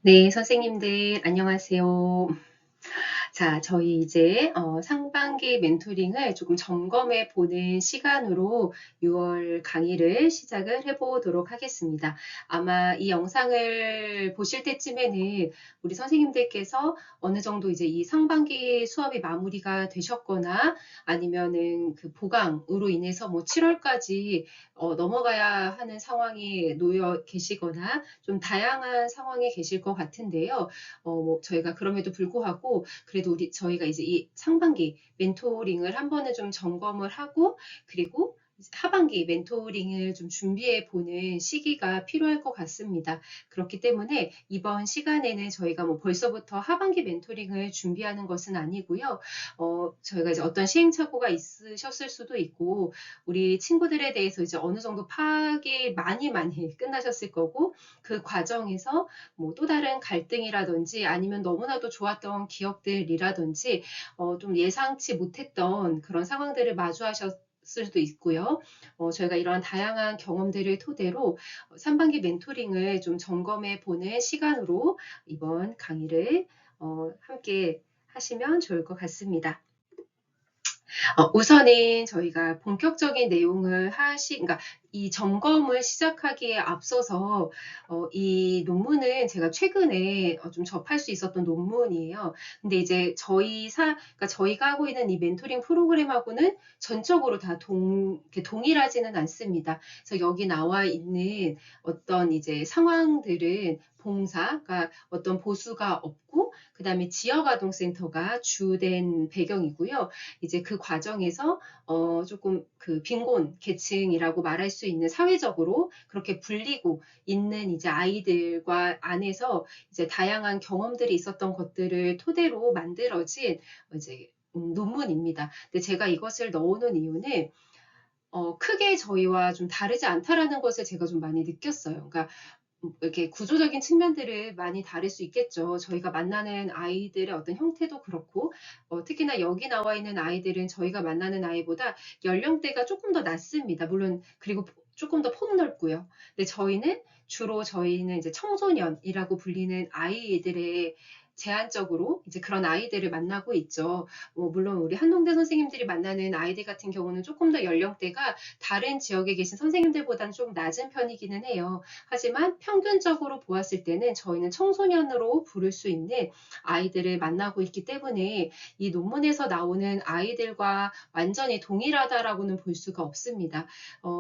네, 선생님들 안녕하세요. 자, 저희 이제 상반기 멘토링을 조금 점검해 보는 시간으로 6월 강의를 시작을 해 보도록 하겠습니다. 아마 이 영상을 보실 때쯤에는 우리 선생님들께서 어느 정도 이제 이 상반기 수업이 마무리가 되셨거나 아니면은 그 보강으로 인해서 뭐 7월까지 넘어가야 하는 상황에 놓여 계시거나 좀 다양한 상황에 계실 것 같은데요. 뭐 저희가 그럼에도 불구하고 그래도 저희가 이제 이 상반기 멘토링을 한 번은 좀 점검을 하고 그리고 하반기 멘토링을 좀 준비해 보는 시기가 필요할 것 같습니다. 그렇기 때문에 이번 시간에는 저희가 뭐 벌써부터 하반기 멘토링을 준비하는 것은 아니고요. 저희가 이제 어떤 시행착오가 있으셨을 수도 있고, 우리 친구들에 대해서 이제 어느 정도 파악이 많이 끝나셨을 거고, 그 과정에서 뭐 또 다른 갈등이라든지 아니면 너무나도 좋았던 기억들이라든지 좀 예상치 못했던 그런 상황들을 마주하셨을 수도 있고요. 저희가 이런 다양한 경험들을 토대로 3반기 멘토링을 좀 점검해 보는 시간으로 이번 강의를 함께 하시면 좋을 것 같습니다. 우선은 저희가 본격적인 내용을 그러니까 이 점검을 시작하기에 앞서서 이 논문은 제가 최근에 좀 접할 수 있었던 논문이에요. 근데 이제 그러니까 저희가 하고 있는 이 멘토링 프로그램하고는 전적으로 다 이렇게 동일하지는 않습니다. 그래서 여기 나와 있는 어떤 이제 상황들은 그러니까 어떤 보수가 없고, 그 다음에 지역아동센터가 주된 배경이고요. 이제 그 과정에서 조금 그 빈곤 계층이라고 말할 수 있는 사회적으로 그렇게 불리고 있는 이제 아이들과 안에서 이제 다양한 경험들이 있었던 것들을 토대로 만들어진 이제 논문입니다. 근데 제가 이것을 넣어놓은 이유는 크게 저희와 좀 다르지 않다라는 것을 제가 좀 많이 느꼈어요. 그러니까 이렇게 구조적인 측면들을 많이 다를 수 있겠죠. 저희가 만나는 아이들의 어떤 형태도 그렇고, 특히나 여기 나와 있는 아이들은 저희가 만나는 아이보다 연령대가 조금 더 낮습니다. 물론, 그리고 조금 더 폭넓고요. 근데 저희는 이제 청소년이라고 불리는 아이들의 제한적으로 이제 그런 아이들을 만나고 있죠. 물론 우리 한동대 선생님들이 만나는 아이들 같은 경우는 조금 더 연령대가 다른 지역에 계신 선생님들보다는 좀 낮은 편이기는 해요. 하지만 평균적으로 보았을 때는 저희는 청소년으로 부를 수 있는 아이들을 만나고 있기 때문에 이 논문에서 나오는 아이들과 완전히 동일하다라고는 볼 수가 없습니다.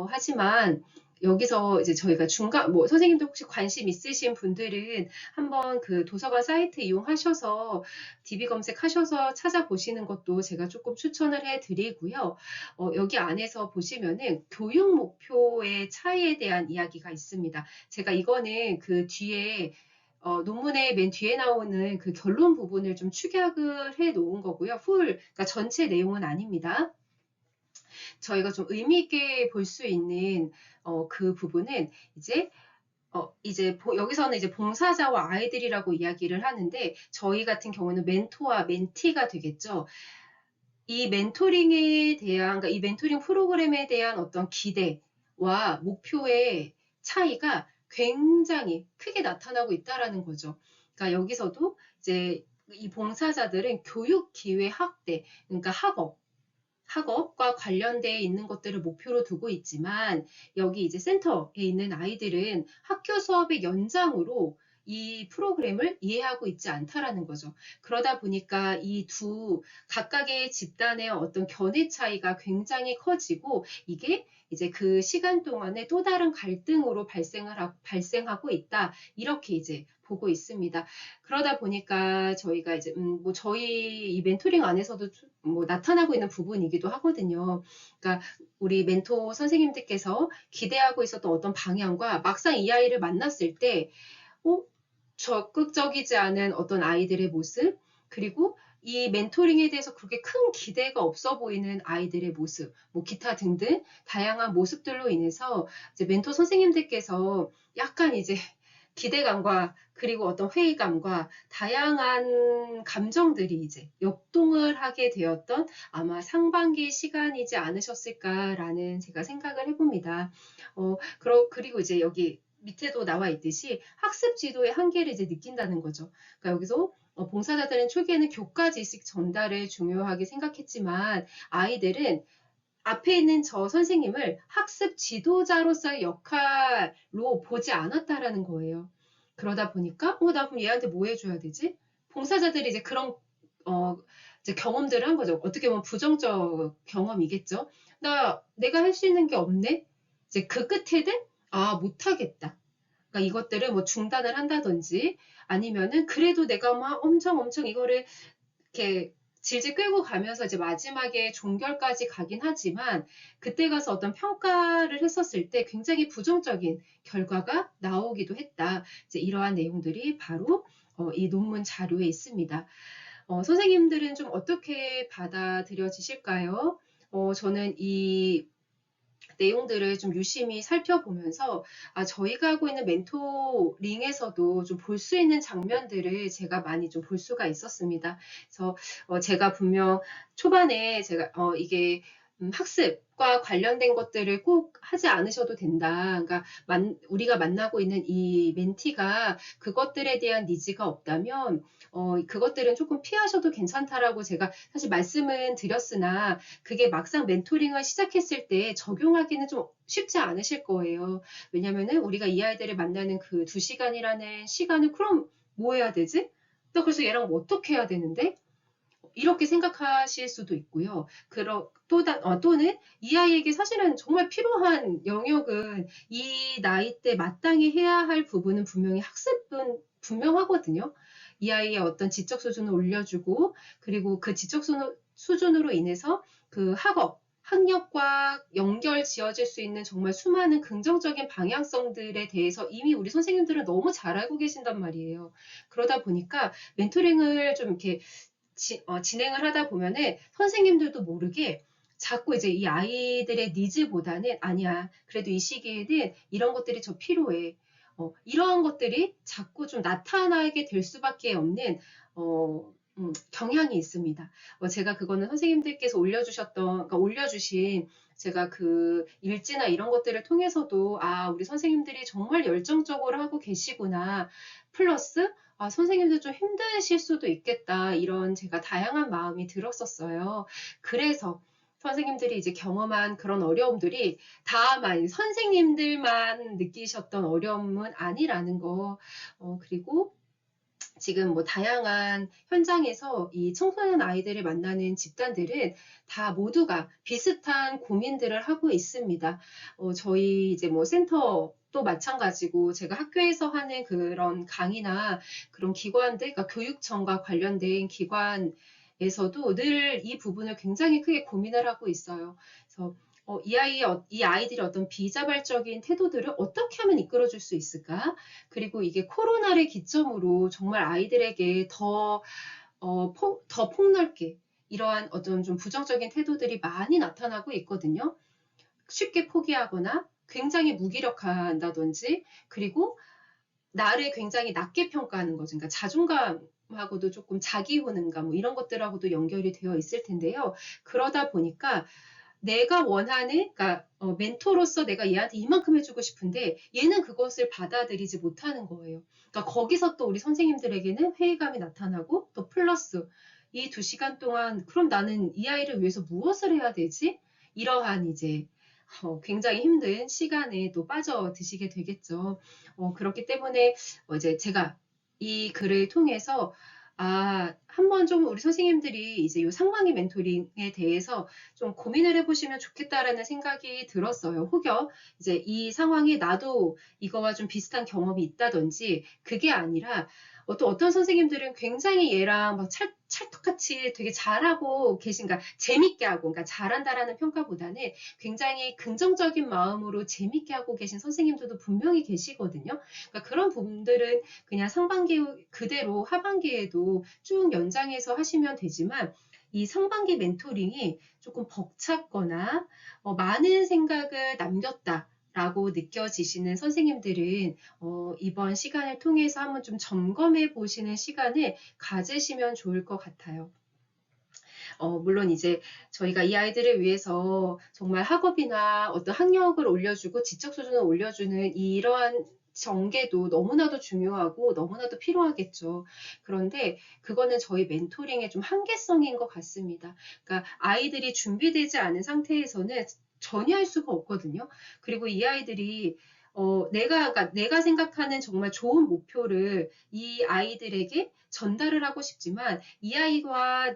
하지만 여기서 이제 저희가 선생님도 혹시 관심 있으신 분들은 한번 그 도서관 사이트 이용하셔서 DB 검색하셔서 찾아보시는 것도 제가 조금 추천을 해드리고요. 여기 안에서 보시면은 교육 목표의 차이에 대한 이야기가 있습니다. 제가 이거는 그 뒤에 논문의 맨 뒤에 나오는 그 결론 부분을 좀 축약을 해 놓은 거고요. 그러니까 전체 내용은 아닙니다. 저희가 좀 의미 있게 볼 수 있는 그 부분은 여기서는 이제 봉사자와 아이들이라고 이야기를 하는데 저희 같은 경우는 멘토와 멘티가 되겠죠. 이 그러니까 이 멘토링 프로그램에 대한 어떤 기대와 목표의 차이가 굉장히 크게 나타나고 있다라는 거죠. 그러니까 여기서도 이제 이 봉사자들은 교육 기회 확대, 그러니까 학업과 관련되어 있는 것들을 목표로 두고 있지만 여기 이제 센터에 있는 아이들은 학교 수업의 연장으로 이 프로그램을 이해하고 있지 않다라는 거죠. 그러다 보니까 이 두 각각의 집단의 어떤 견해 차이가 굉장히 커지고 이게 이제 그 시간 동안에 또 다른 갈등으로 발생하고 있다. 이렇게 이제 보고 있습니다. 그러다 보니까 저희가 이제 뭐 저희 이 멘토링 안에서도 뭐 나타나고 있는 부분이기도 하거든요. 그러니까 우리 멘토 선생님들께서 기대하고 있었던 어떤 방향과 막상 이 아이를 만났을 때 어, 적극적이지 않은 어떤 아이들의 모습, 그리고 이 멘토링에 대해서 그렇게 큰 기대가 없어 보이는 아이들의 모습, 뭐 기타 등등 다양한 모습들로 인해서 이제 멘토 선생님들께서 약간 이제 기대감과 그리고 어떤 회의감과 다양한 감정들이 이제 역동을 하게 되었던 아마 상반기 시간이지 않으셨을까라는 제가 생각을 해봅니다. 그리고 이제 여기 밑에도 나와 있듯이 학습 지도의 한계를 이제 느낀다는 거죠. 그러니까 여기서 봉사자들은 초기에는 교과 지식 전달을 중요하게 생각했지만 아이들은 앞에 있는 저 선생님을 학습 지도자로서의 역할로 보지 않았다라는 거예요. 그러다 보니까 나 그럼 얘한테 뭐 해줘야 되지? 봉사자들이 이제 그런 어 이제 경험들을 한 거죠. 어떻게 보면 부정적 경험이겠죠. 내가 할 수 있는 게 없네. 이제 그 끝에는 못하겠다. 그러니까 이것들을 뭐 중단을 한다든지 아니면은 그래도 내가 막 엄청 이거를 이렇게 질질 끌고 가면서 이제 마지막에 종결까지 가긴 하지만 그때 가서 어떤 평가를 했었을 때 굉장히 부정적인 결과가 나오기도 했다. 이제 이러한 내용들이 바로 이 논문 자료에 있습니다. 선생님들은 좀 어떻게 받아들여지실까요? 저는 이 내용들을 좀 유심히 살펴보면서 저희가 하고 있는 멘토링에서도 좀 볼 수 있는 장면들을 제가 많이 좀 볼 수가 있었습니다. 그래서 제가 분명 초반에 제가 이게 학습과 관련된 것들을 꼭 하지 않으셔도 된다. 그러니까 우리가 만나고 있는 이 멘티가 그것들에 대한 니즈가 없다면 그것들은 조금 피하셔도 괜찮다라고 제가 사실 말씀은 드렸으나 그게 막상 멘토링을 시작했을 때 적용하기는 좀 쉽지 않으실 거예요. 왜냐면은 우리가 이 아이들을 만나는 그 2시간이라는 시간을 그럼 뭐 해야 되지? 나 그래서 얘랑 뭐 어떻게 해야 되는데? 이렇게 생각하실 수도 있고요. 또는 이 아이에게 사실은 정말 필요한 영역은 이 나이 때 마땅히 해야 할 부분은 분명히 학습은 분명하거든요. 이 아이의 어떤 지적 수준을 올려주고 그리고 그 지적 수준으로 인해서 그 학력과 연결 지어질 수 있는 정말 수많은 긍정적인 방향성들에 대해서 이미 우리 선생님들은 너무 잘 알고 계신단 말이에요. 그러다 보니까 멘토링을 좀 이렇게 진행을 하다 보면은 선생님들도 모르게 자꾸 이제 이 아이들의 니즈보다는 아니야. 그래도 이 시기에는 이런 것들이 더 필요해. 이러한 것들이 자꾸 좀 나타나게 될 수밖에 없는 경향이 있습니다. 제가 그거는 선생님들께서 그러니까 올려주신 제가 그 일지나 이런 것들을 통해서도 우리 선생님들이 정말 열정적으로 하고 계시구나. 플러스 선생님들 좀 힘드실 수도 있겠다. 이런 제가 다양한 마음이 들었었어요. 그래서 선생님들이 이제 경험한 그런 어려움들이 다만 선생님들만 느끼셨던 어려움은 아니라는 거. 그리고 지금 뭐 다양한 현장에서 이 청소년 아이들을 만나는 집단들은 다 모두가 비슷한 고민들을 하고 있습니다. 저희 이제 뭐 센터도 마찬가지고 제가 학교에서 하는 그런 강의나 그런 기관들, 그러니까 교육청과 관련된 기관에서도 늘 이 부분을 굉장히 크게 고민을 하고 있어요. 그래서 이 아이들이 어떤 비자발적인 태도들을 어떻게 하면 이끌어줄 수 있을까? 그리고 이게 코로나를 기점으로 정말 아이들에게 더 폭넓게 이러한 어떤 좀 부정적인 태도들이 많이 나타나고 있거든요. 쉽게 포기하거나 굉장히 무기력한다든지 그리고 나를 굉장히 낮게 평가하는 거죠. 그러니까 자존감하고도 조금 자기효능감 뭐 이런 것들하고도 연결이 되어 있을 텐데요. 그러다 보니까 내가 원하는, 그러니까 멘토로서 내가 얘한테 이만큼 해주고 싶은데 얘는 그것을 받아들이지 못하는 거예요. 그러니까 거기서 또 우리 선생님들에게는 회의감이 나타나고 또 플러스 이 2시간 동안 그럼 나는 이 아이를 위해서 무엇을 해야 되지? 이러한 이제 굉장히 힘든 시간에 또 빠져드시게 되겠죠. 그렇기 때문에 이제 제가 이 글을 통해서 한번 좀 우리 선생님들이 이제 이 상반기 멘토링에 대해서 좀 고민을 해보시면 좋겠다라는 생각이 들었어요. 혹여 이제 이 상황에 나도 이거와 좀 비슷한 경험이 있다든지 그게 아니라 또 어떤 선생님들은 굉장히 얘랑 막 찰떡같이 되게 잘하고 계신가 재밌게 하고 그러니까 잘한다라는 평가보다는 굉장히 긍정적인 마음으로 재밌게 하고 계신 선생님들도 분명히 계시거든요. 그러니까 그런 부분들은 그냥 상반기 그대로 하반기에도 쭉 연장해서 하시면 되지만 이 상반기 멘토링이 조금 벅찼거나 많은 생각을 남겼다. 라고 느껴지시는 선생님들은 이번 시간을 통해서 한번 좀 점검해 보시는 시간을 가지시면 좋을 것 같아요. 물론 이제 저희가 이 아이들을 위해서 정말 학업이나 어떤 학력을 올려주고 지적 수준을 올려주는 이러한 전개도 너무나도 중요하고 너무나도 필요하겠죠. 그런데 그거는 저희 멘토링의 좀 한계성인 것 같습니다. 그러니까 아이들이 준비되지 않은 상태에서는 전혀 할 수가 없거든요. 그리고 이 아이들이 그러니까 내가 생각하는 정말 좋은 목표를 이 아이들에게 전달을 하고 싶지만 이 아이가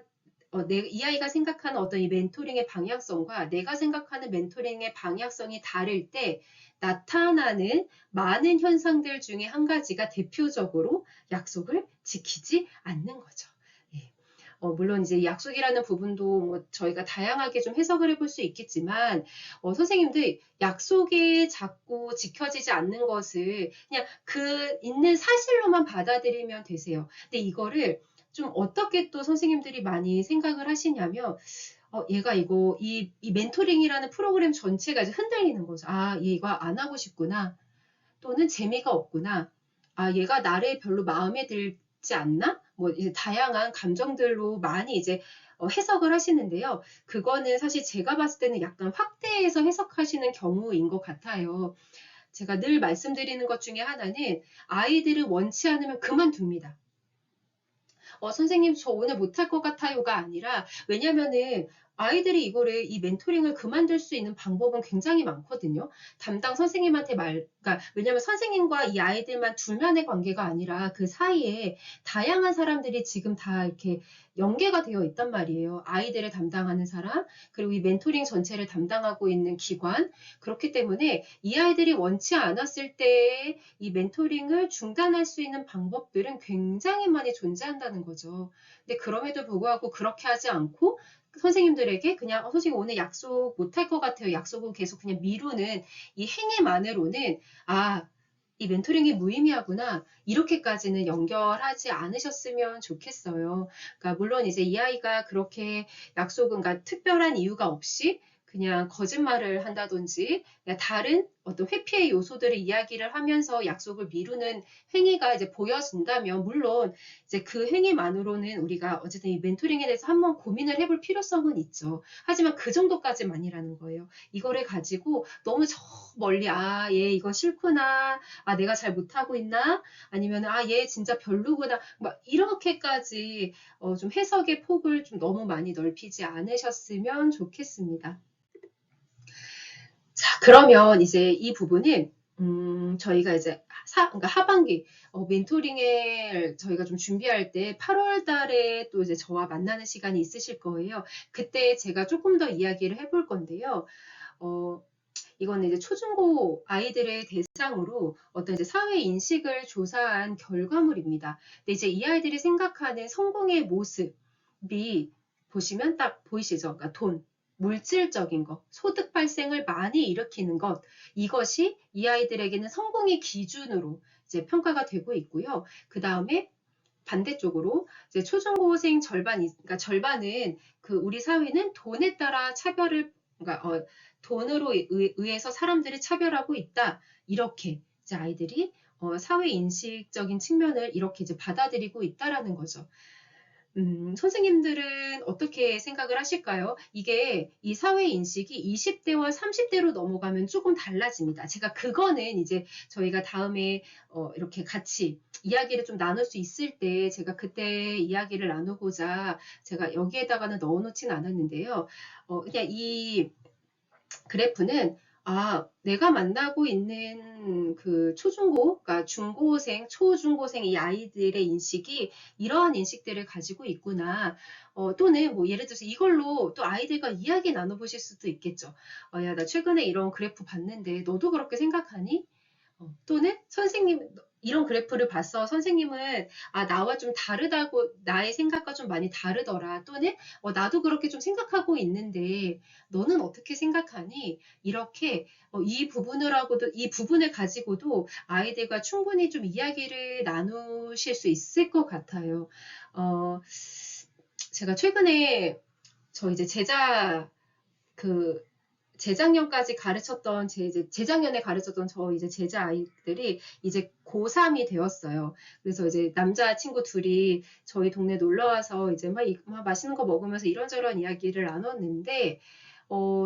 생각하는 어떤 이 멘토링의 방향성과 내가 생각하는 멘토링의 방향성이 다를 때 나타나는 많은 현상들 중에 한 가지가 대표적으로 약속을 지키지 않는 거죠. 예. 물론 이제 약속이라는 부분도 뭐 저희가 다양하게 좀 해석을 해볼 수 있겠지만, 선생님들 약속이 자꾸 지켜지지 않는 것을 그냥 그 있는 사실로만 받아들이면 되세요. 근데 이거를 좀 어떻게 또 선생님들이 많이 생각을 하시냐면, 얘가 이 멘토링이라는 프로그램 전체가 이제 흔들리는 거죠. 아, 얘 이거 안 하고 싶구나. 또는 재미가 없구나. 아, 얘가 나를 별로 마음에 들지 않나? 뭐 이제 다양한 감정들로 많이 이제 해석을 하시는데요. 그거는 사실 제가 봤을 때는 약간 확대해서 해석하시는 경우인 것 같아요. 제가 늘 말씀드리는 것 중에 하나는 아이들을 원치 않으면 그만둡니다. 선생님, 저 오늘 못할 것 같아요가 아니라, 왜냐면은 아이들이 이 멘토링을 그만둘 수 있는 방법은 굉장히 많거든요. 담당 선생님한테 그러니까, 왜냐면 선생님과 이 아이들만 둘만의 관계가 아니라 그 사이에 다양한 사람들이 지금 다 이렇게 연계가 되어 있단 말이에요. 아이들을 담당하는 사람, 그리고 이 멘토링 전체를 담당하고 있는 기관. 그렇기 때문에 이 아이들이 원치 않았을 때에 이 멘토링을 중단할 수 있는 방법들은 굉장히 많이 존재한다는 거죠. 근데 그럼에도 불구하고 그렇게 하지 않고 선생님들에게 그냥 선생님 오늘 약속 못할 것 같아요. 약속을 계속 그냥 미루는 이 행위만으로는 이 멘토링이 무의미하구나. 이렇게까지는 연결하지 않으셨으면 좋겠어요. 그러니까 물론 이제 이 아이가 그렇게 그러니까 특별한 이유가 없이 그냥 거짓말을 한다든지 다른 어떤 회피의 요소들을 이야기를 하면서 약속을 미루는 행위가 이제 보여진다면 물론 이제 그 행위만으로는 우리가 어쨌든 이 멘토링에 대해서 한번 고민을 해볼 필요성은 있죠. 하지만 그 정도까지만이라는 거예요. 이거를 가지고 너무 저 멀리 얘 이거 싫구나. 내가 잘 못하고 있나? 아니면 얘 진짜 별로구나. 막 이렇게까지 좀 해석의 폭을 좀 너무 많이 넓히지 않으셨으면 좋겠습니다. 자, 그러면 이제 이 부분은 저희가 이제 그러니까 하반기 멘토링을 저희가 좀 준비할 때 8월 달에 또 이제 저와 만나는 시간이 있으실 거예요. 그때 제가 조금 더 이야기를 해볼 건데요. 이거는 이제 초중고 아이들을 대상으로 어떤 이제 사회 인식을 조사한 결과물입니다. 근데 이제 이 아이들이 생각하는 성공의 모습이 보시면 딱 보이시죠? 그러니까 돈, 물질적인 것, 소득 발생을 많이 일으키는 것, 이것이 이 아이들에게는 성공의 기준으로 이제 평가가 되고 있고요. 그 다음에 반대쪽으로 이제 초중고생 그러니까 절반은 그 우리 사회는 돈에 따라 그러니까 돈으로 의해서 사람들을 차별하고 있다. 이렇게 이제 아이들이 사회 인식적인 측면을 이렇게 이제 받아들이고 있다라는 거죠. 선생님들은 어떻게 생각을 하실까요? 이게 이 사회 인식이 20대와 30대로 넘어가면 조금 달라집니다. 제가 그거는 이제 저희가 다음에 이렇게 같이 이야기를 좀 나눌 수 있을 때 제가 그때 이야기를 나누고자 제가 여기에다가는 넣어놓진 않았는데요. 그냥 이 그래프는 내가 만나고 있는 그 그러니까 중고생, 초중고생 이 아이들의 인식이 이러한 인식들을 가지고 있구나. 또는 뭐 예를 들어서 이걸로 또 아이들과 이야기 나눠보실 수도 있겠죠. 야, 나 최근에 이런 그래프 봤는데 너도 그렇게 생각하니? 또는 선생님 이런 그래프를 봤어. 선생님은 나와 좀 다르다고 나의 생각과 좀 많이 다르더라. 또는 나도 그렇게 좀 생각하고 있는데 너는 어떻게 생각하니? 이렇게 이 부분을 가지고도 아이들과 충분히 좀 이야기를 나누실 수 있을 것 같아요. 제가 최근에 저 이제 그 재작년까지 가르쳤던 재작년에 가르쳤던 저 이제 제자 아이들이 이제 고3이 되었어요. 그래서 이제 남자 친구 둘이 저희 동네 놀러 와서 이제 막 맛있는 거 먹으면서 이런저런 이야기를 나눴는데,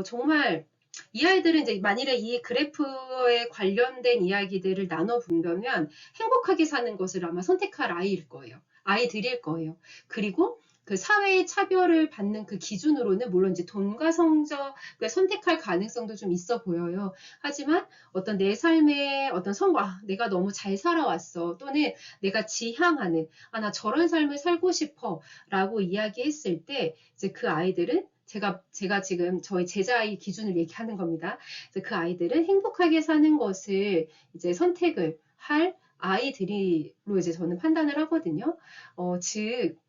정말 이 아이들은 이제 만일에 이 그래프에 관련된 이야기들을 나눠본다면 행복하게 사는 것을 아마 선택할 아이일 거예요. 아이들일 거예요. 그리고 그 사회의 차별을 받는 그 기준으로는 물론 이제 돈과 성적을 선택할 가능성도 좀 있어 보여요. 하지만 어떤 내 삶의 어떤 성과, 내가 너무 잘 살아왔어. 또는 내가 지향하는, 나 저런 삶을 살고 싶어. 라고 이야기했을 때, 이제 그 아이들은 제가 지금 저희 제자아이 기준을 얘기하는 겁니다. 그래서 그 아이들은 행복하게 사는 것을 이제 선택을 할 아이들이로 이제 저는 판단을 하거든요. 즉,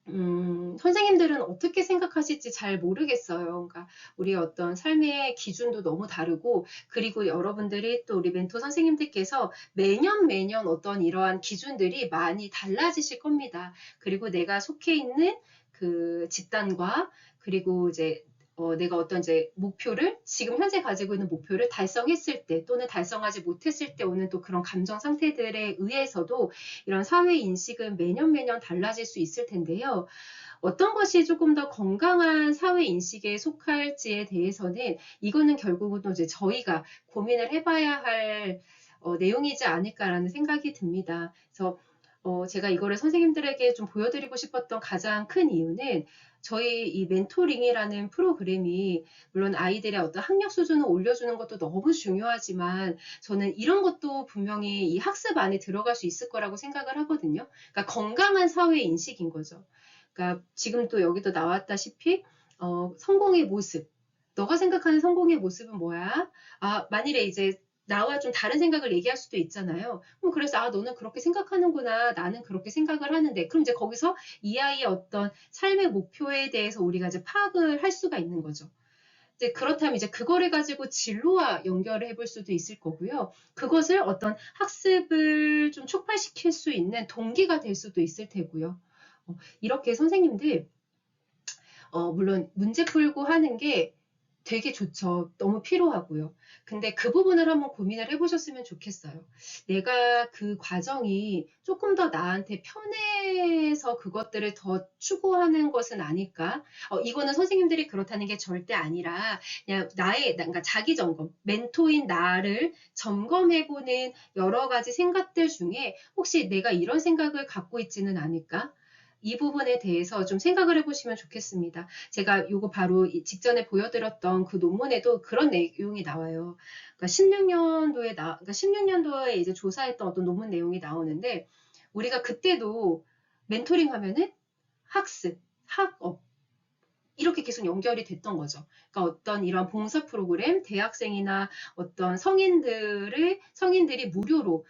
선생님들은 어떻게 생각하실지 잘 모르겠어요. 그러니까 우리 어떤 삶의 기준도 너무 다르고, 그리고 여러분들이 또 우리 멘토 선생님들께서 매년 어떤 이러한 기준들이 많이 달라지실 겁니다. 그리고 내가 속해 있는 그 집단과, 그리고 이제 내가 어떤 이제 목표를, 지금 현재 가지고 있는 목표를 달성했을 때 또는 달성하지 못했을 때 오는 또 그런 감정 상태들에 의해서도 이런 사회 인식은 매년 달라질 수 있을 텐데요. 어떤 것이 조금 더 건강한 사회 인식에 속할지에 대해서는 이거는 결국은 또 이제 저희가 고민을 해봐야 할 내용이지 않을까라는 생각이 듭니다. 그래서 제가 이거를 선생님들에게 좀 보여드리고 싶었던 가장 큰 이유는 저희 이 멘토링이라는 프로그램이 물론 아이들의 어떤 학력 수준을 올려주는 것도 너무 중요하지만 저는 이런 것도 분명히 이 학습 안에 들어갈 수 있을 거라고 생각을 하거든요. 그러니까 건강한 사회 인식인 거죠. 그러니까 지금 또 여기도 나왔다시피 성공의 모습. 너가 생각하는 성공의 모습은 뭐야? 만일에 이제 나와 좀 다른 생각을 얘기할 수도 있잖아요. 그래서 너는 그렇게 생각하는구나. 나는 그렇게 생각을 하는데. 그럼 이제 거기서 이 아이의 어떤 삶의 목표에 대해서 우리가 이제 파악을 할 수가 있는 거죠. 이제 그렇다면 이제 그거를 가지고 진로와 연결을 해볼 수도 있을 거고요. 그것을 어떤 학습을 좀 촉발시킬 수 있는 동기가 될 수도 있을 테고요. 이렇게 선생님들 물론 문제 풀고 하는 게 되게 좋죠. 너무 필요하고요. 근데 그 부분을 한번 고민을 해보셨으면 좋겠어요. 내가 그 과정이 조금 더 나한테 편해서 그것들을 더 추구하는 것은 아닐까? 이거는 선생님들이 그렇다는 게 절대 아니라 그냥 그러니까 자기 점검, 멘토인 나를 점검해보는 여러 가지 생각들 중에 혹시 내가 이런 생각을 갖고 있지는 않을까? 이 부분에 대해서 좀 생각을 해보시면 좋겠습니다. 제가 요거 바로 직전에 보여드렸던 그 논문에도 그런 내용이 나와요. 그러니까 16년도에 이제 조사했던 어떤 논문 내용이 나오는데, 우리가 그때도 멘토링 하면은 학습, 학업, 이렇게 계속 연결이 됐던 거죠. 그러니까 어떤 이런 봉사 프로그램, 대학생이나 어떤 성인들이 무료로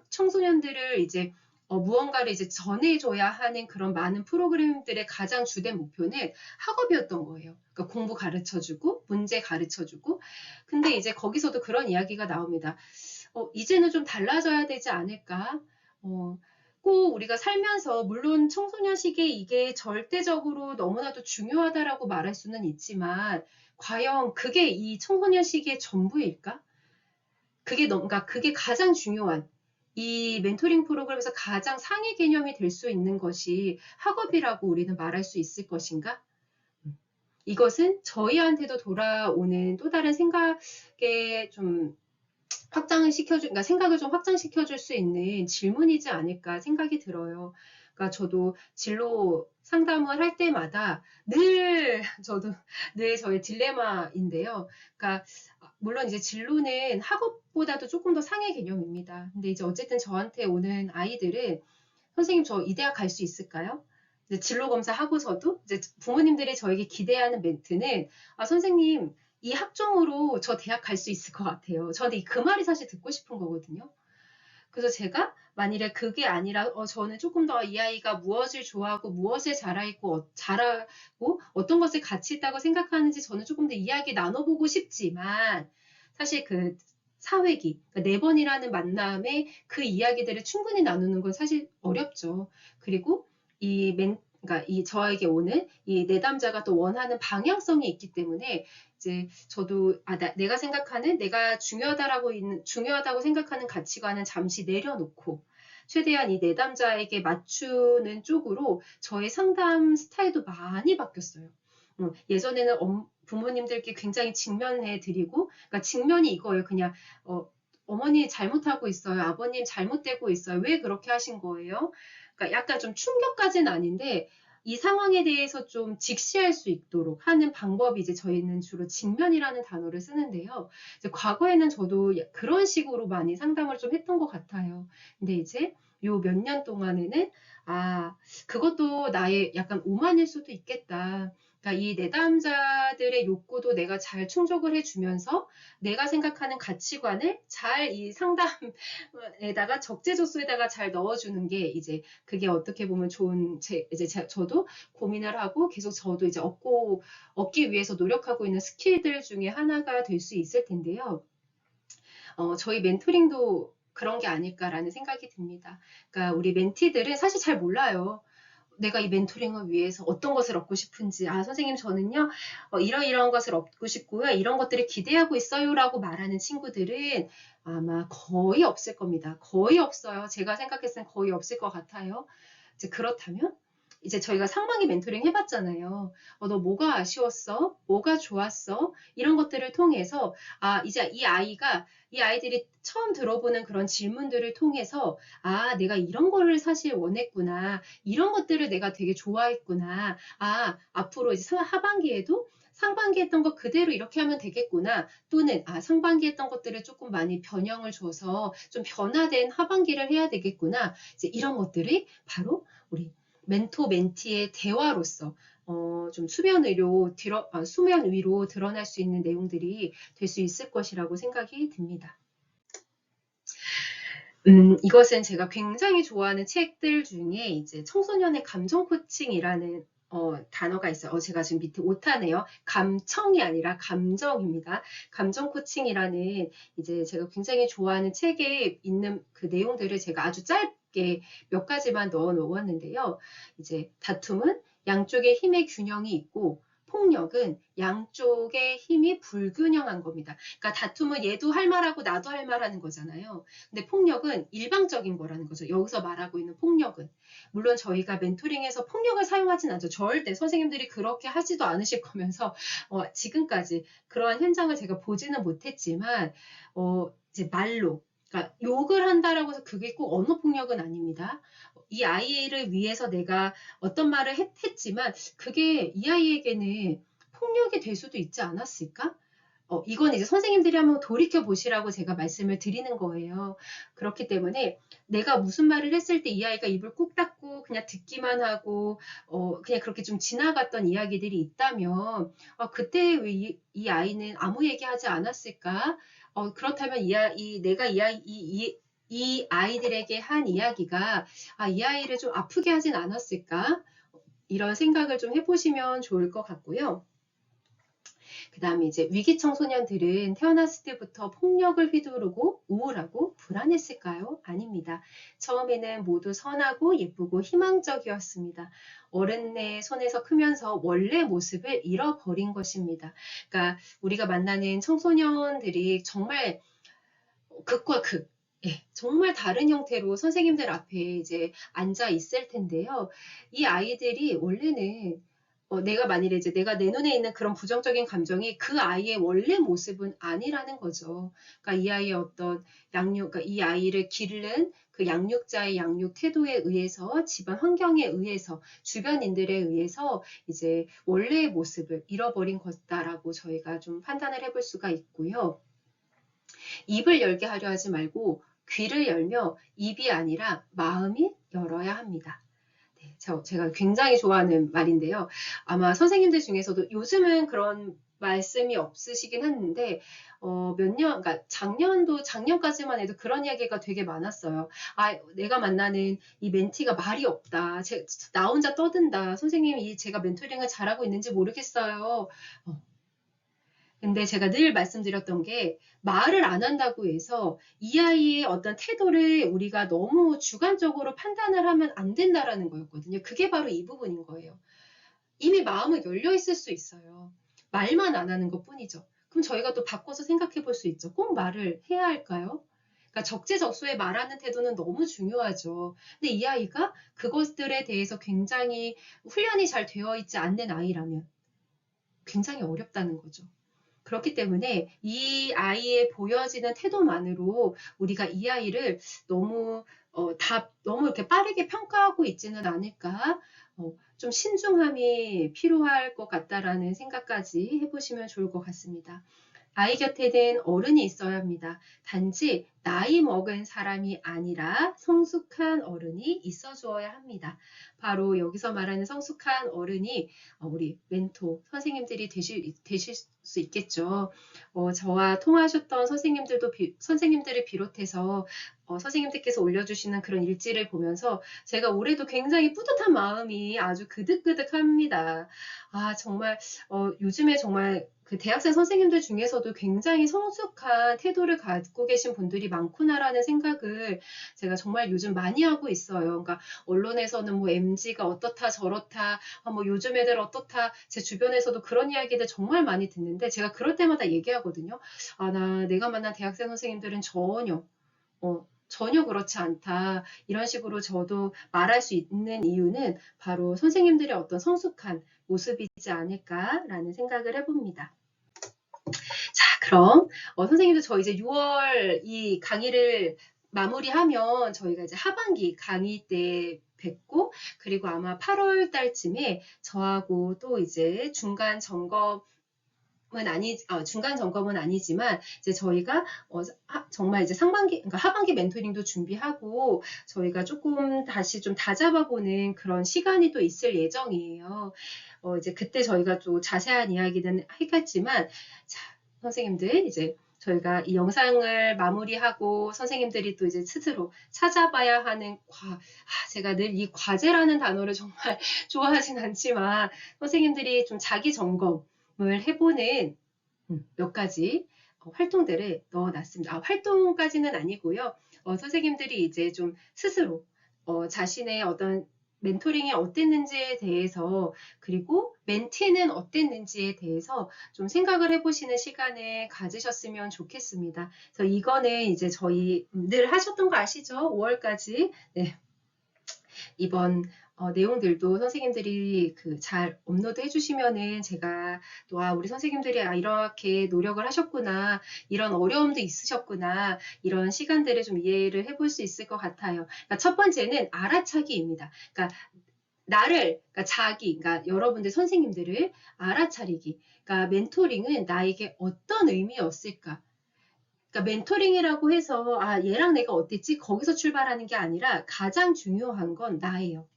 청소년들을 이제 무언가를 이제 전해줘야 하는 그런 많은 프로그램들의 가장 주된 목표는 학업이었던 거예요. 그러니까 공부 가르쳐주고, 문제 가르쳐주고. 근데 이제 거기서도 그런 이야기가 나옵니다. 이제는 좀 달라져야 되지 않을까? 꼭 우리가 살면서 물론 청소년 시기에 이게 절대적으로 너무나도 중요하다라고 말할 수는 있지만 과연 그게 이 청소년 시기의 전부일까? 그러니까 그게 가장 중요한 이 멘토링 프로그램에서 가장 상위 개념이 될 수 있는 것이 학업이라고 우리는 말할 수 있을 것인가? 이것은 저희한테도 돌아오는 또 다른 생각에 좀 그러니까 생각을 좀 확장시켜 줄 수 있는 질문이지 않을까 생각이 들어요. 그러니까 저도 진로 상담을 할 때마다 저도 늘 저의 딜레마인데요. 그러니까 물론 이제 진로는 학업보다도 조금 더 상위 개념입니다. 근데 이제 어쨌든 저한테 오는 아이들은 선생님 저 이 대학 갈 수 있을까요? 이제 진로 검사 하고서도 이제 부모님들이 저에게 기대하는 멘트는 선생님 이 학종으로 저 대학 갈 수 있을 것 같아요. 저는 그 말이 사실 듣고 싶은 거거든요. 그래서 제가 만일에 그게 아니라 저는 조금 더 이 아이가 무엇을 좋아하고 무엇에 잘하고 어떤 것을 가치 있다고 생각하는지 저는 조금 더 이야기 나눠보고 싶지만 사실 그 사회기, 그러니까 4번이라는 만남에 그 이야기들을 충분히 나누는 건 사실 어렵죠. 그리고 그러니까 이 저에게 오는 이 내담자가 또 원하는 방향성이 있기 때문에 이제 저도 내가 생각하는 내가 중요하다고 생각하는 가치관은 잠시 내려놓고 최대한 이 내담자에게 맞추는 쪽으로 저의 상담 스타일도 많이 바뀌었어요. 예전에는 부모님들께 굉장히 직면해 드리고, 그러니까 직면이 이거예요. 그냥 어머니 잘못하고 있어요. 아버님 잘못되고 있어요. 왜 그렇게 하신 거예요? 그러니까 약간 좀 충격까지는 아닌데 이 상황에 대해서 좀 직시할 수 있도록 하는 방법이 이제 저희는 주로 직면이라는 단어를 쓰는데요. 이제 과거에는 저도 그런 식으로 많이 상담을 좀 했던 것 같아요. 근데 이제 요 몇 년 동안에는 아, 그것도 나의 약간 오만일 수도 있겠다. 그러니까 이 내담자들의 욕구도 내가 잘 충족을 해주면서 내가 생각하는 가치관을 잘 이 상담에다가 적재적소에다가 잘 넣어주는 게 이제 그게 어떻게 보면 좋은 이제 저도 고민을 하고 계속 저도 이제 얻기 위해서 노력하고 있는 스킬들 중에 하나가 될 수 있을 텐데요. 저희 멘토링도 그런 게 아닐까라는 생각이 듭니다. 그러니까 우리 멘티들은 사실 잘 몰라요. 내가 이 멘토링을 위해서 어떤 것을 얻고 싶은지, 아, 선생님, 저는요, 이러이러한 것을 얻고 싶고요, 이런 것들을 기대하고 있어요라고 말하는 친구들은 아마 거의 없을 겁니다. 거의 없어요. 제가 생각했을 땐 거의 없을 것 같아요. 이제 그렇다면, 이제 저희가 상반기 멘토링 해봤잖아요. 너 뭐가 아쉬웠어? 뭐가 좋았어? 이런 것들을 통해서, 아, 이제 이 아이들이 처음 들어보는 그런 질문들을 통해서, 아, 내가 이런 거를 사실 원했구나. 이런 것들을 내가 되게 좋아했구나. 아, 앞으로 이제 하반기에도 상반기 했던 거 그대로 이렇게 하면 되겠구나. 또는, 아, 상반기 했던 것들을 조금 많이 변형을 줘서 좀 변화된 하반기를 해야 되겠구나. 이제 이런 것들이 바로 우리 멘토 멘티의 대화로서 좀 수면 위로 드러날 수 있는 내용들이 될 수 있을 것이라고 생각이 듭니다. 이것은 제가 굉장히 좋아하는 책들 중에 이제 청소년의 감정 코칭이라는 단어가 있어요. 제가 지금 밑에 오타네요. 감청이 아니라 감정입니다. 감정 코칭이라는 이제 제가 굉장히 좋아하는 책에 있는 그 내용들을 제가 아주 짧게 몇 가지만 넣어 놓았는데요. 이제 다툼은 양쪽의 힘의 균형이 있고 폭력은 양쪽의 힘이 불균형한 겁니다. 그러니까 다툼은 얘도 할 말하고 나도 할 말하는 거잖아요. 근데 폭력은 일방적인 거라는 거죠. 여기서 말하고 있는 폭력은. 물론 저희가 멘토링에서 폭력을 사용하진 않죠. 절대 선생님들이 그렇게 하지도 않으실 거면서 지금까지 그러한 현장을 제가 보지는 못했지만 이제 말로 그러니까 욕을 한다라고 해서 그게 꼭 언어 폭력은 아닙니다. 이 아이를 위해서 내가 어떤 말을 했지만 그게 이 아이에게는 폭력이 될 수도 있지 않았을까? 이건 이제 선생님들이 한번 돌이켜 보시라고 제가 말씀을 드리는 거예요. 그렇기 때문에 내가 무슨 말을 했을 때 이 아이가 입을 꾹 닫고 그냥 듣기만 하고 그냥 그렇게 좀 지나갔던 이야기들이 있다면 그때 왜 이 아이는 아무 얘기하지 않았을까? 그렇다면 내가 이 아이들에게 한 이야기가 이 아이를 좀 아프게 하진 않았을까? 이런 생각을 좀 해보시면 좋을 것 같고요. 그 다음에 이제 위기 청소년들은 태어났을 때부터 폭력을 휘두르고 우울하고 불안했을까요? 아닙니다. 처음에는 모두 선하고 예쁘고 희망적이었습니다. 어른의 손에서 크면서 원래 모습을 잃어버린 것입니다. 그러니까 우리가 만나는 청소년들이 정말 극과 극, 예, 정말 다른 형태로 선생님들 앞에 이제 앉아 있을 텐데요. 이 아이들이 원래는 내가 만일에 이제 내가 내 눈에 있는 그런 부정적인 감정이 그 아이의 원래 모습은 아니라는 거죠. 그러니까 이 아이의 어떤 그러니까 이 아이를 기른 그 양육자의 양육 태도에 의해서, 집안 환경에 의해서, 주변인들에 의해서 이제 원래의 모습을 잃어버린 것다라고 저희가 좀 판단을 해볼 수가 있고요. 입을 열게 하려 하지 말고 귀를 열며 입이 아니라 마음이 열어야 합니다. 네, 제가 굉장히 좋아하는 말인데요. 아마 선생님들 중에서도 요즘은 그런 말씀이 없으시긴 했는데 그러니까 작년까지만 해도 그런 이야기가 되게 많았어요. 내가 만나는 이 멘티가 말이 없다. 나 혼자 떠든다. 선생님이 제가 멘토링을 잘하고 있는지 모르겠어요. 근데 제가 늘 말씀드렸던 게 말을 안 한다고 해서 이 아이의 어떤 태도를 우리가 너무 주관적으로 판단을 하면 안 된다라는 거였거든요. 그게 바로 이 부분인 거예요. 이미 마음은 열려 있을 수 있어요. 말만 안 하는 것뿐이죠. 그럼 저희가 또 바꿔서 생각해 볼 수 있죠. 꼭 말을 해야 할까요? 그러니까 적재적소에 말하는 태도는 너무 중요하죠. 근데 이 아이가 그것들에 대해서 굉장히 훈련이 잘 되어 있지 않는 아이라면 굉장히 어렵다는 거죠. 그렇기 때문에 이 아이의 보여지는 태도만으로 우리가 이 아이를 너무 너무 이렇게 빠르게 평가하고 있지는 않을까? 좀 신중함이 필요할 것 같다라는 생각까지 해보시면 좋을 것 같습니다. 아이 곁에는 어른이 있어야 합니다. 단지 나이 먹은 사람이 아니라 성숙한 어른이 있어 주어야 합니다. 바로 여기서 말하는 성숙한 어른이 우리 멘토 선생님들이 되실 수 있겠죠. 저와 통하셨던 선생님들을 비롯해서 선생님들께서 올려주시는 그런 일지를 보면서 제가 올해도 굉장히 뿌듯한 마음이 아주 그득그득합니다. 정말 요즘에 정말 그 대학생 선생님들 중에서도 굉장히 성숙한 태도를 갖고 계신 분들이 많구나라는 생각을 제가 정말 요즘 많이 하고 있어요. 그러니까 언론에서는 뭐 MZ가 어떻다 저렇다, 뭐 요즘 애들 어떻다, 제 주변에서도 그런 이야기들 정말 많이 듣는데 제가 그럴 때마다 얘기하거든요. 내가 만난 대학생 선생님들은 전혀 그렇지 않다. 이런 식으로 저도 말할 수 있는 이유는 바로 선생님들의 어떤 성숙한 모습이지 않을까라는 생각을 해봅니다. 자, 그럼 선생님도 저 이제 6월 이 강의를 마무리하면 저희가 이제 하반기 강의 때 뵙고, 그리고 아마 8월 달쯤에 저하고 또 이제 중간 점검은 아니지만 이제 저희가 정말 이제 그러니까 하반기 멘토링도 준비하고 저희가 조금 다시 좀 다잡아보는 그런 시간이 또 있을 예정이에요. 이제 그때 저희가 또 자세한 이야기는 하겠지만, 자, 선생님들 이제 저희가 이 영상을 마무리하고 선생님들이 또 이제 스스로 찾아봐야 하는 제가 늘 이 과제라는 단어를 정말 좋아하진 않지만 선생님들이 좀 자기 점검을 해보는 몇 가지 활동들을 넣어놨습니다. 활동까지는 아니고요. 선생님들이 이제 좀 스스로 자신의 어떤 멘토링이 어땠는지에 대해서, 그리고 멘티는 어땠는지에 대해서 좀 생각을 해보시는 시간을 가지셨으면 좋겠습니다. 그래서 이거는 이제 저희 늘 하셨던 거 아시죠? 5월까지. 네. 이번 내용들도 선생님들이 잘 업로드 해주시면은 제가 또 우리 선생님들이 이렇게 노력을 하셨구나, 이런 어려움도 있으셨구나, 이런 시간들을 좀 이해를 해볼 수 있을 것 같아요. 그러니까 첫 번째는 알아차기입니다. 그러니까 그러니까 여러분들 선생님들을 알아차리기. 그러니까 멘토링은 나에게 어떤 의미였을까? 그러니까 멘토링이라고 해서 얘랑 내가 어땠지? 거기서 출발하는 게 아니라 가장 중요한 건 나예요.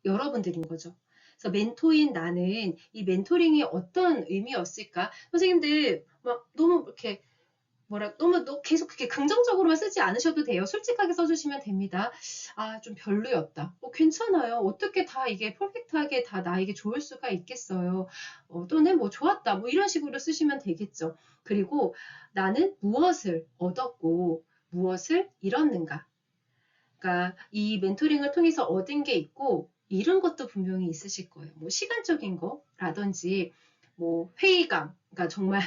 여러분들인 거죠. 그래서 멘토인 나는 이 멘토링이 어떤 의미였을까? 선생님들 너무 이렇게 너무 계속 그렇게 긍정적으로만 쓰지 않으셔도 돼요. 솔직하게 써주시면 됩니다. 좀 별로였다. 괜찮아요. 어떻게 다 이게 퍼펙트하게 다 나에게 좋을 수가 있겠어요. 또는 뭐 좋았다. 뭐 이런 식으로 쓰시면 되겠죠. 그리고 나는 무엇을 얻었고 무엇을 잃었는가. 그러니까 이 멘토링을 통해서 얻은 게 있고 잃은 것도 분명히 있으실 거예요. 뭐 시간적인 거라든지 뭐 회의감, 그러니까 정말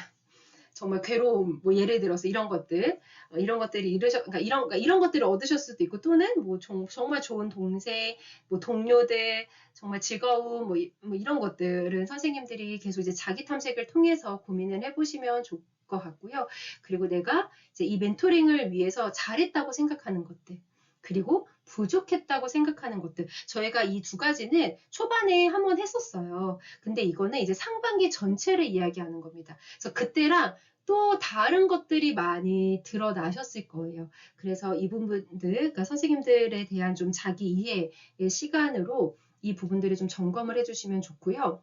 괴로움, 뭐 예를 들어서 이런 것들이 그러니까 이런 것들을 얻으실 수도 있고, 또는 뭐 정말 좋은 동생, 뭐 동료들, 정말 즐거움, 뭐 이런 것들은 선생님들이 계속 이제 자기 탐색을 통해서 고민을 해보시면 좋을 것 같고요. 그리고 내가 이제 이 멘토링을 위해서 잘했다고 생각하는 것들, 그리고 부족했다고 생각하는 것들. 저희가 이 두 가지는 초반에 한번 했었어요. 근데 이거는 이제 상반기 전체를 이야기하는 겁니다. 그래서 그때랑 또 다른 것들이 많이 드러나셨을 거예요. 그래서 이 부분들, 그러니까 선생님들에 대한 좀 자기 이해의 시간으로 이 부분들을 좀 점검을 해주시면 좋고요.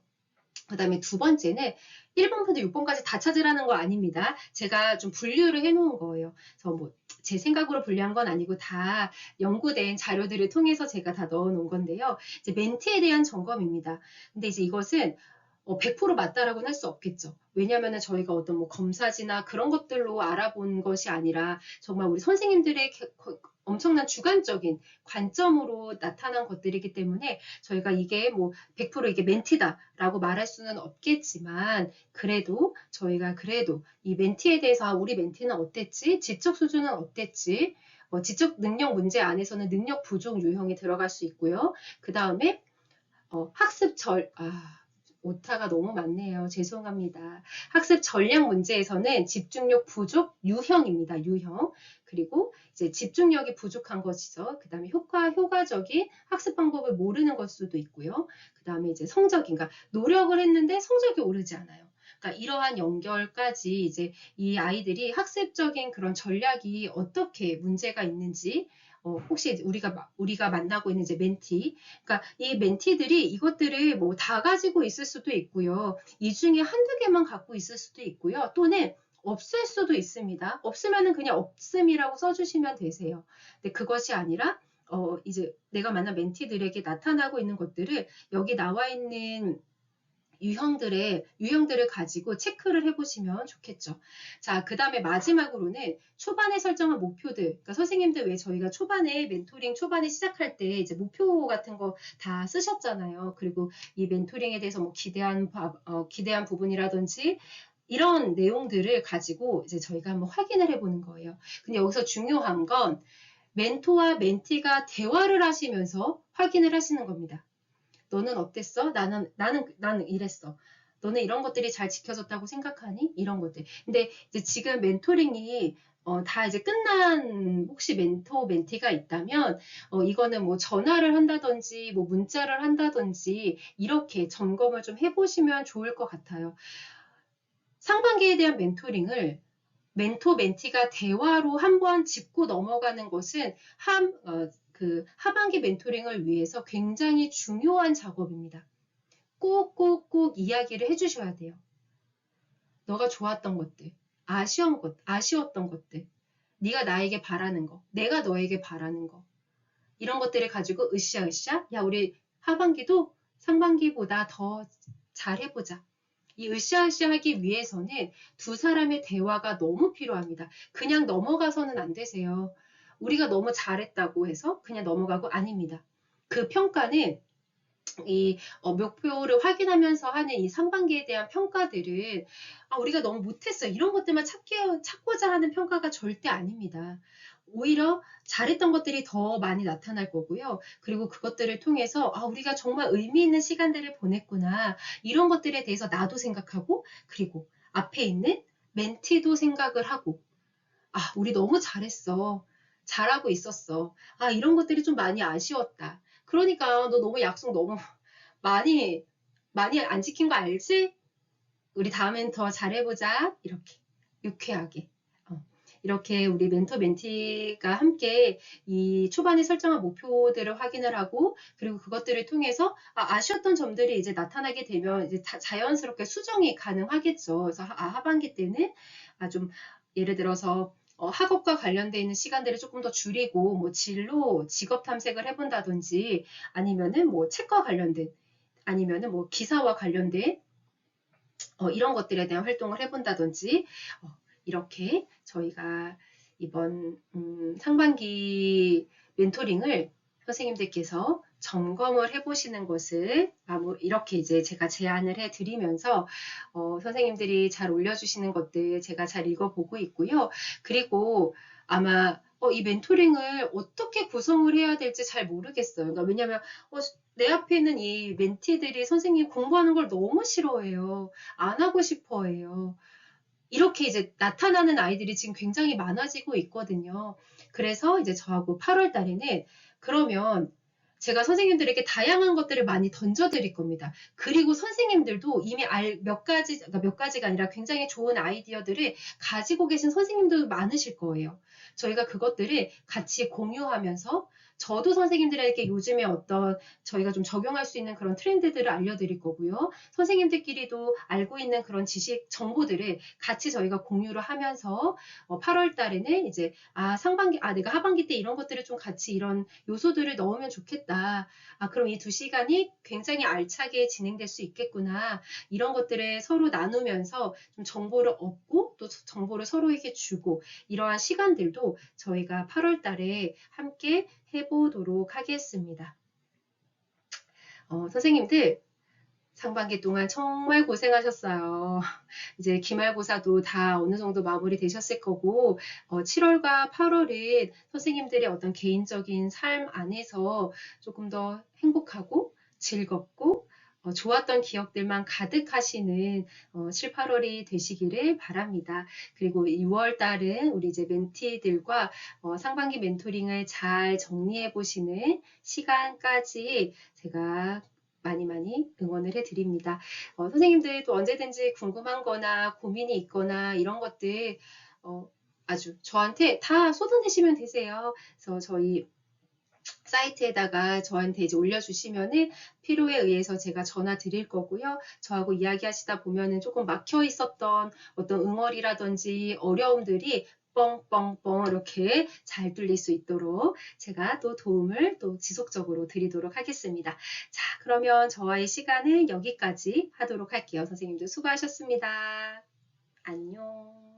그 다음에 두 번째는 1번부터 6번까지 다 찾으라는 거 아닙니다. 제가 좀 분류를 해놓은 거예요. 그래서 뭐 제 생각으로 분류한 건 아니고 다 연구된 자료들을 통해서 제가 다 넣어놓은 건데요. 이제 멘티에 대한 점검입니다. 근데 이제 이것은 100% 맞다라고는 할 수 없겠죠. 왜냐하면 저희가 어떤 뭐 검사지나 그런 것들로 알아본 것이 아니라 정말 우리 선생님들의 엄청난 주관적인 관점으로 나타난 것들이기 때문에 저희가 이게 뭐 100% 이게 멘티다라고 말할 수는 없겠지만, 그래도 저희가 이 멘티에 대해서 우리 멘티는 어땠지? 지적 수준은 어땠지? 지적 능력 문제 안에서는 능력 부족 유형이 들어갈 수 있고요. 그 다음에 학습 오타가 너무 많네요. 죄송합니다. 학습 전략 문제에서는 집중력 부족 유형입니다. 유형. 그리고 이제 집중력이 부족한 것이죠. 그 다음에 효과적인 학습 방법을 모르는 걸 수도 있고요. 그 다음에 이제 성적인가 노력을 했는데 성적이 오르지 않아요. 그러니까 이러한 연결까지 이제 이 아이들이 학습적인 그런 전략이 어떻게 문제가 있는지 혹시 우리가 만나고 있는 이제 멘티, 그러니까 이 멘티들이 이것들을 뭐 다 가지고 있을 수도 있고요. 이 중에 한두 개만 갖고 있을 수도 있고요. 또는 없을 수도 있습니다. 없으면은 그냥 없음이라고 써주시면 되세요. 근데 그것이 아니라 이제 내가 만난 멘티들에게 나타나고 있는 것들을 여기 나와 있는 유형들을 가지고 체크를 해보시면 좋겠죠. 자, 그 다음에 마지막으로는 초반에 설정한 목표들. 그러니까 선생님들 왜 저희가 초반에 멘토링 초반에 시작할 때 이제 목표 같은 거 다 쓰셨잖아요. 그리고 이 멘토링에 대해서 뭐 기대한 부분이라든지 이런 내용들을 가지고 이제 저희가 한번 확인을 해보는 거예요. 근데 여기서 중요한 건 멘토와 멘티가 대화를 하시면서 확인을 하시는 겁니다. 너는 어땠어? 나는 이랬어. 너는 이런 것들이 잘 지켜졌다고 생각하니? 이런 것들. 근데 이제 지금 멘토링이 다 이제 끝난 혹시 멘티가 있다면 이거는 뭐 전화를 한다든지 뭐 문자를 한다든지 이렇게 점검을 좀 해보시면 좋을 것 같아요. 상반기에 대한 멘토링을 멘티가 대화로 한번 짚고 넘어가는 것은 하반기 멘토링을 위해서 굉장히 중요한 작업입니다. 꼭꼭꼭 이야기를 해주셔야 돼요. 너가 좋았던 것들, 아쉬웠던 것들, 네가 나에게 바라는 거, 내가 너에게 바라는 거, 이런 것들을 가지고 으쌰으쌰, 야 우리 하반기도 상반기보다 더 잘해보자. 이 으쌰으쌰 하기 위해서는 두 사람의 대화가 너무 필요합니다. 그냥 넘어가서는 안 되세요. 우리가 너무 잘했다고 해서 그냥 넘어가고 아닙니다. 그 평가는 이 목표를 확인하면서 하는 이 상반기에 대한 평가들은 우리가 너무 못했어 이런 것들만 찾고자 하는 평가가 절대 아닙니다. 오히려 잘했던 것들이 더 많이 나타날 거고요. 그리고 그것들을 통해서 우리가 정말 의미 있는 시간들을 보냈구나 이런 것들에 대해서 나도 생각하고 그리고 앞에 있는 멘티도 생각을 하고 우리 너무 잘했어. 잘하고 있었어. 이런 것들이 좀 많이 아쉬웠다. 그러니까 너 너무 약속 너무 많이 안 지킨 거 알지? 우리 다음엔 더 잘해보자. 이렇게 유쾌하게 이렇게 우리 멘티가 함께 이 초반에 설정한 목표들을 확인을 하고 그리고 그것들을 통해서 아쉬웠던 점들이 이제 나타나게 되면 이제 자연스럽게 수정이 가능하겠죠. 그래서 하반기 때는 좀 예를 들어서 학업과 관련되어 있는 시간들을 조금 더 줄이고 뭐 진로 직업 탐색을 해본다든지 아니면은 뭐 책과 관련된 아니면은 뭐 기사와 관련된 이런 것들에 대한 활동을 해본다든지 이렇게 저희가 이번 상반기 멘토링을 선생님들께서 점검을 해보시는 것을 이렇게 이제 제가 제안을 해드리면서 선생님들이 잘 올려주시는 것들 제가 잘 읽어보고 있고요. 그리고 아마 이 멘토링을 어떻게 구성을 해야 될지 잘 모르겠어요. 그러니까 왜냐하면 내 앞에 있는 이 멘티들이 선생님 공부하는 걸 너무 싫어해요. 안 하고 싶어 해요. 이렇게 이제 나타나는 아이들이 지금 굉장히 많아지고 있거든요. 그래서 이제 저하고 8월 달에는 그러면 제가 선생님들에게 다양한 것들을 많이 던져드릴 겁니다. 그리고 선생님들도 이미 그러니까 몇 가지가 아니라 굉장히 좋은 아이디어들을 가지고 계신 선생님도 많으실 거예요. 저희가 그것들을 같이 공유하면서 저도 선생님들에게 요즘에 저희가 좀 적용할 수 있는 그런 트렌드들을 알려드릴 거고요. 선생님들끼리도 알고 있는 그런 지식, 정보들을 같이 저희가 공유를 하면서 8월 달에는 이제 내가 하반기 때 이런 것들을 좀 같이 이런 요소들을 넣으면 좋겠다. 그럼 이 2시간이 굉장히 알차게 진행될 수 있겠구나. 이런 것들을 서로 나누면서 좀 정보를 얻고 또 정보를 서로에게 주고 이러한 시간들도 저희가 8월 달에 함께 해보도록 하겠습니다. 선생님들 상반기 동안 정말 고생하셨어요. 이제 기말고사도 다 어느 정도 마무리 되셨을 거고 7월과 8월은 선생님들의 어떤 개인적인 삶 안에서 조금 더 행복하고 즐겁고 좋았던 기억들만 가득하시는 7, 8월이 되시기를 바랍니다. 그리고 6월 달은 우리 이제 멘티들과 상반기 멘토링을 잘 정리해 보시는 시간까지 제가 많이 많이 응원을 해드립니다. 선생님들 또 언제든지 궁금한 거나 고민이 있거나 이런 것들 아주 저한테 다 쏟아내시면 되세요. 그래서 저희 사이트에다가 저한테 이제 올려주시면은 필요에 의해서 제가 전화 드릴 거고요. 저하고 이야기하시다 보면은 조금 막혀 있었던 어떤 응어리라든지 어려움들이 뻥뻥뻥 이렇게 잘 뚫릴 수 있도록 제가 또 도움을 또 지속적으로 드리도록 하겠습니다. 자, 그러면 저와의 시간은 여기까지 하도록 할게요. 선생님들 수고하셨습니다. 안녕.